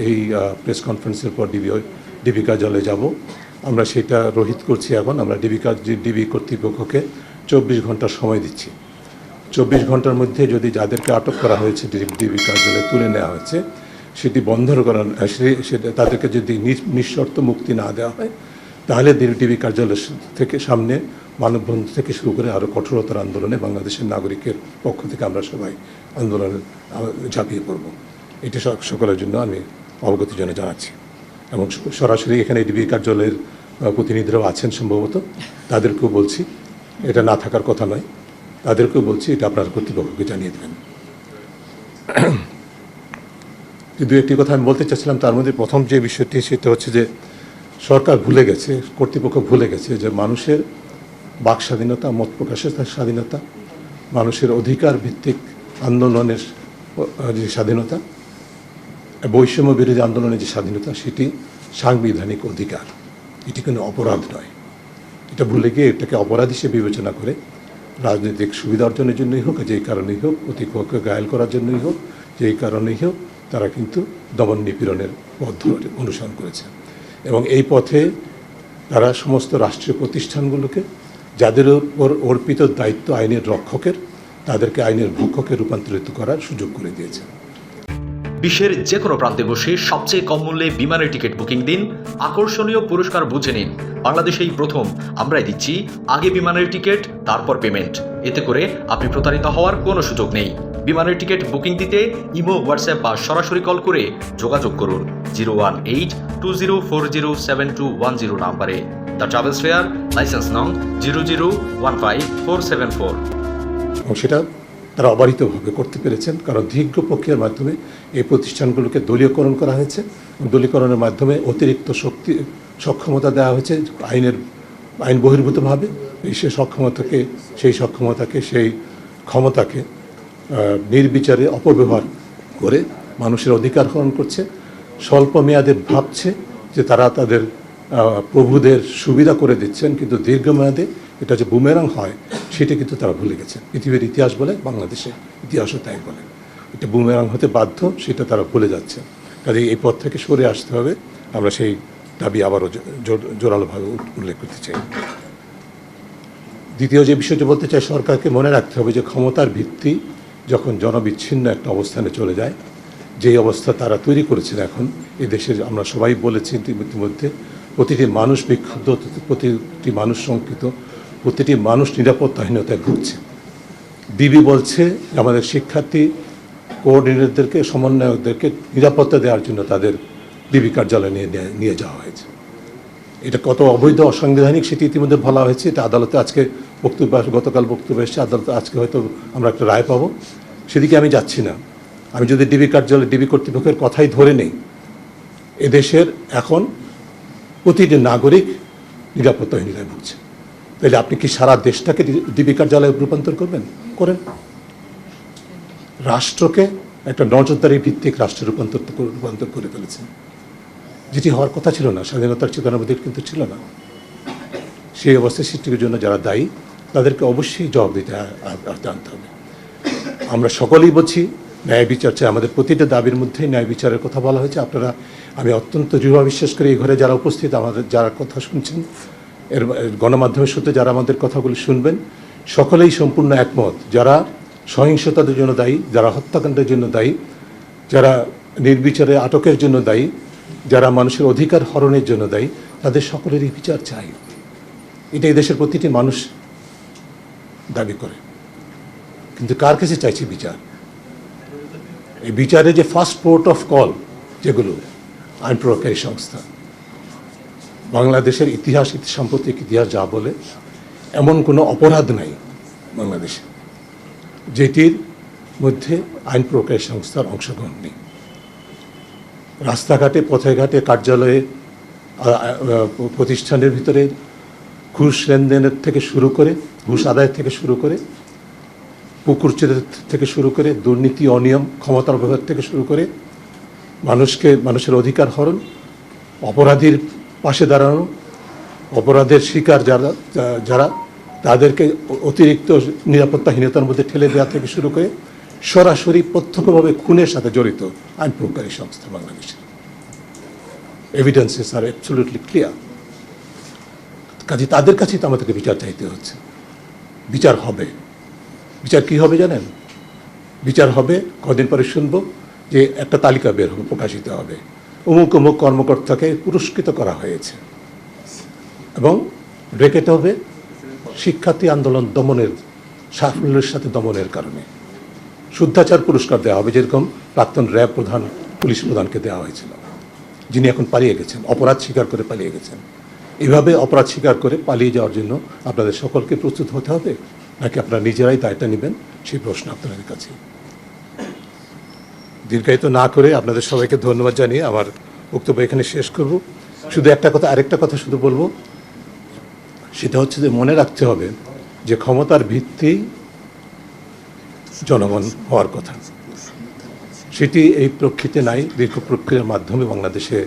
এই প্রেস কনফারেন্সের পর ডিবি কার্যালয়ে যাব। আমরা সেটা রোহিত করছি। এখন আমরা ডিবি কর্তৃপক্ষকে 24 ঘন্টার সময় দিচ্ছি। 24 ঘন্টার মধ্যে যদি যাদেরকে আটক করা হয়েছে ডিবি কার্যালয়ে তুলে নেওয়া হয়েছে সেটি বন্ধ করা, সেটা তাদেরকে যদি নিঃশর্ত মুক্তি না দেওয়া হয় তাহলে ডিবি কার্যালয় থেকে সামনে মানববন্ধন থেকে শুরু করে আরও কঠোরতার আন্দোলনে বাংলাদেশের নাগরিকের পক্ষ থেকে আমরা সবাই আন্দোলনে ঝাঁপিয়ে পড়ব। এটি সকলের জন্য আমি অবগতির জন্য জানাচ্ছি। এবং সরাসরি এখানে ডিবি কার্যালয়ের প্রতিনিধিরাও আছেন সম্ভবত, তাদেরকেও বলছি এটা না থাকার কথা নয়, তাদেরকেও বলছি এটা আপনার কর্তৃপক্ষকে জানিয়ে দেবেন। দু একটি কথা আমি বলতে চাচ্ছিলাম। তার মধ্যে প্রথম যে বিষয়টি সেটা হচ্ছে যে সরকার ভুলে গেছে, কর্তৃপক্ষ ভুলে গেছে যে মানুষের বাক স্বাধীনতা, মত প্রকাশের স্বাধীনতা, মানুষের অধিকার ভিত্তিক আন্দোলনের যে স্বাধীনতা, বৈষম্য বিরোধী আন্দোলনের যে স্বাধীনতা, সেটি সাংবিধানিক অধিকার, এটি কোনো অপরাধ নয়। এটা ভুলে গিয়ে এটাকে অপরাধ হিসেবে বিবেচনা করে রাজনৈতিক সুবিধা অর্জনের জন্যই হোক, যেই কারণেই হোক, প্রতিপক্ষকে ঘায়েল করার জন্যই হোক, যেই কারণেই হোক, তারা কিন্তু দমন নিপীড়নের পথ অনুসরণ করেছে। এবং এই পথে তারা সমস্ত রাষ্ট্রীয় প্রতিষ্ঠানগুলোকে, যাদের উপর অর্পিত দায়িত্ব আইনের রক্ষকের, তাদেরকে আইনের ভক্ষকে রূপান্তরিত করার সুযোগ করে দিয়েছে। বিশ্বের যে কোনো প্রান্তে বসে সবচেয়ে কম মূল্যে বিমানের টিকিট বুকিং দিন, আকর্ষণীয় পুরস্কার বুঝে নিন। বাংলাদেশেই প্রথম আমরাই দিচ্ছি আগে বিমানের টিকিট, তারপর পেমেন্ট। এতে করে আপনি প্রতারিত হওয়ার কোনো সুযোগ নেই। বিমানের টিকিট বুকিং দিতে ইমো, হোয়াটসঅ্যাপ বা সরাসরি কল করে যোগাযোগ করুন 01820407210 নাম্বারে। দ্য ট্রাভেলস ফেয়ার, লাইসেন্স নং 0015474। এবং সেটা তারা অবারিতভাবে করতে পেরেছেন, কারণ দীর্ঘ প্রক্রিয়ার মাধ্যমে এই প্রতিষ্ঠানগুলোকে দলীয়করণ করা হয়েছে। দলীয়করণের মাধ্যমে অতিরিক্ত সক্ষমতা দেওয়া হয়েছে আইন বহির্ভূতভাবে। সেই ক্ষমতাকে নির্বিচারে অপব্যবহার করে মানুষের অধিকার হরণ করছে। স্বল্প মেয়াদে ভাবছে যে তারা তাদের প্রভুদের সুবিধা করে দিচ্ছেন, কিন্তু দীর্ঘমেয়াদে এটা যে বুমেরাং হয় সেটা কিন্তু তারা ভুলে গেছে। পৃথিবীর ইতিহাস বলে, বাংলাদেশের ইতিহাসও তাই বলে, এটা বুমেরাং হতে বাধ্য, সেটা তারা ভুলে যাচ্ছে। কাজে এই পথ থেকে সরে আসতে হবে। আমরা সেই দাবি আবারও জোরালোভাবে উল্লেখ করতে চাই। দ্বিতীয় যে বিষয়টি বলতে চাই, সরকারকে মনে রাখতে হবে যে ক্ষমতার ভিত্তি যখন জনবিচ্ছিন্ন একটা অবস্থানে চলে যায়, যেই অবস্থা তারা তৈরি করেছেন এখন এই দেশের, আমরা সবাই বলেছি ইতিমধ্যে, প্রতিটি মানুষ বিক্ষুব্ধ, প্রতিটি মানুষ শঙ্কিত, প্রতিটি মানুষ নিরাপত্তাহীনতায় ভুগছে। ডিবি বলছে আমাদের শিক্ষার্থী কোঅর্ডিনেটরদেরকে, সমন্বয়কদেরকে নিরাপত্তা দেওয়ার জন্য তাদের ডিবি কার্যালয়ে নিয়ে যাওয়া হয়েছে। এটা কত অবৈধ, অসাংবিধানিক সেটি ইতিমধ্যে বলা হয়েছে। এটা আদালতে আজকে গতকাল বক্তব্য এসেছে, আদালতে আজকে হয়তো আমরা একটা রায় পাবো। সেদিকে আমি যাচ্ছি না। আমি যদি ডিবি কার্যালয়, ডিবি কর্তৃপক্ষের কথাই ধরে নেই, এদেশের এখন প্রতিটি নাগরিক নিরাপত্তাহীনতায় ভুগছে। তাহলে আপনি কি সারা দেশটাকে ডিবি কার্যালয়ে রূপান্তর করেন? রাষ্ট্রকে একটা নজরদারি ভিত্তিক রাষ্ট্রে রূপান্তর করে ফেলেছেন, যেটি হওয়ার কথা ছিল না। স্বাধীনতার চেতনাবোধের কিন্তু ছিল না। সেই অবস্থা সৃষ্টির জন্য যারা দায়ী তাদেরকে অবশ্যই জবাব দিতে আনতে হবে। আমরা সকলেই বলছি ন্যায় বিচার চাই। আমাদের প্রতিটা দাবির মধ্যেই ন্যায় বিচারের কথা বলা হয়েছে। আপনারা, আমি অত্যন্ত দৃঢ় বিশ্বাস করি, এই ঘরে যারা উপস্থিত, আমাদের যারা কথা শুনছেন, এর গণমাধ্যমের সূত্রে যারা আমাদের কথাগুলি শুনবেন, সকলেই সম্পূর্ণ একমত। যারা সহিংসতার জন্য দায়ী, যারা হত্যাকাণ্ডের জন্য দায়ী, যারা নির্বিচারে আটকের জন্য দায়ী, যারা মানুষের অধিকার হরণের জন্য দায়ী, তাদের সকলেরই বিচার চাই। এটা এই দেশের প্রতিটি মানুষ দাবি করে। কিন্তু কার কাছে চাইছে বিচার? এই বিচারে যে ফার্স্ট পোর্ট অফ কল, যেগুলো আইন প্রয়োগকারী সংস্থা, বাংলাদেশের ইতিহাস, সাম্প্রতিক ইতিহাস যা বলে, এমন কোনো অপরাধ নাই বাংলাদেশে যেটির মধ্যে আইন প্রয়োগকারী সংস্থার অংশগ্রহণ নেই। রাস্তাঘাটে, পথে ঘাটে, কার্যালয়ে, প্রতিষ্ঠানের ভিতরে ঘুষ লেনদেনের থেকে শুরু করে, ঘুষ আদায়ের থেকে শুরু করে, পুকুরচুরি থেকে শুরু করে, দুর্নীতি, অনিয়ম, ক্ষমতার ব্যবহার থেকে শুরু করে, মানুষের অধিকার হরণ, অপরাধীর পাশে দাঁড়ানো, অপরাধের শিকার যারা তাদেরকে অতিরিক্ত নিরাপত্তাহীনতার মধ্যে ঠেলে দেওয়া থেকে শুরু করে সরাসরি প্রত্যক্ষভাবে খুনের সাথে জড়িত আইন প্রয়োগকারী সংস্থা বাংলাদেশে। এভিডেন্সেস আর অ্যাবসলিউটলি ক্লিয়ার। কাজে তাদের কাছেই তো আমাদেরকে বিচার চাইতে হচ্ছে। বিচার হবে। বিচার কি হবে জানেন? বিচার হবে, কদিন পরে শুনবো যে একটা তালিকা বের হবে, প্রকাশিত হবে, অমুক অমুক কর্মকর্তাকে পুরস্কৃত করা হয়েছে, এবং ব্রেকেট হবে শিক্ষার্থী আন্দোলন দমনের, সাফল্যের সাথে দমনের কারণে শুদ্ধাচার পুরস্কার দেওয়া হবে, যেরকম প্রাক্তন র্যাব প্রধান, পুলিশ প্রধানকে দেওয়া হয়েছিল, যিনি এখন পালিয়ে গেছেন, অপরাধ স্বীকার করে পালিয়ে গেছেন। এভাবে অপরাধ স্বীকার করে পালিয়ে যাওয়ার জন্য আপনাদের সকলকে প্রস্তুত হতে হবে, নাকি আপনারা নিজেরাই দায়টা নেবেন, সেই প্রশ্ন আপনাদের কাছে। দীর্ঘায়িত না করে আপনাদের সবাইকে ধন্যবাদ জানিয়ে আমার বক্তব্য এখানে শেষ করব। শুধু আরেকটা কথা শুধু বলবো, সেটা হচ্ছে যে মনে রাখতে হবে যে ক্ষমতার ভিত্তি জনগণ হওয়ার কথা, সেটি এই প্রক্ষিতে নাই। দীর্ঘ প্রক্রিয়ার মাধ্যমে বাংলাদেশে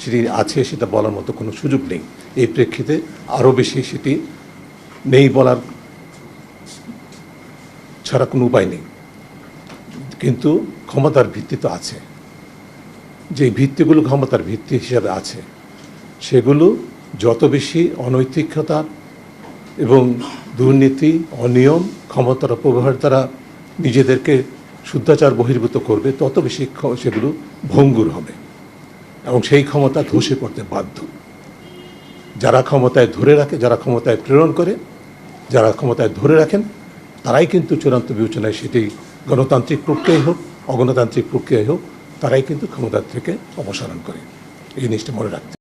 সেটি আছে, সেটা বলার মতো কোনো সুযোগ নেই। এই প্রেক্ষিতে আরও বেশি সেটি নেই বলার ছাড়া কোনো উপায় নেই। কিন্তু ক্ষমতার ভিত্তি তো আছে। যে ভিত্তিগুলো ক্ষমতার ভিত্তি হিসাবে আছে, সেগুলো যত বেশি অনৈতিকতা এবং দুর্নীতি, অনিয়ম, ক্ষমতার অপব্যবহার দ্বারা নিজেদেরকে শুদ্ধাচার বহির্ভূত করবে, তত বেশি সেগুলো ভঙ্গুর হবে এবং সেই ক্ষমতা ধসে পড়তে বাধ্য। যারা ক্ষমতায় ধরে রাখে, যারা ক্ষমতায় প্রেরণ করে, যারা ক্ষমতায় ধরে রাখেন, তারাই কিন্তু চূড়ান্ত বিবেচনায়, সেটি গণতান্ত্রিক প্রক্রিয়াই হোক, অগণতান্ত্রিক প্রক্রিয়াই হোক, তারাই কিন্তু ক্ষমতার থেকে অপসারণ করে। এই জিনিসটা মনে রাখতে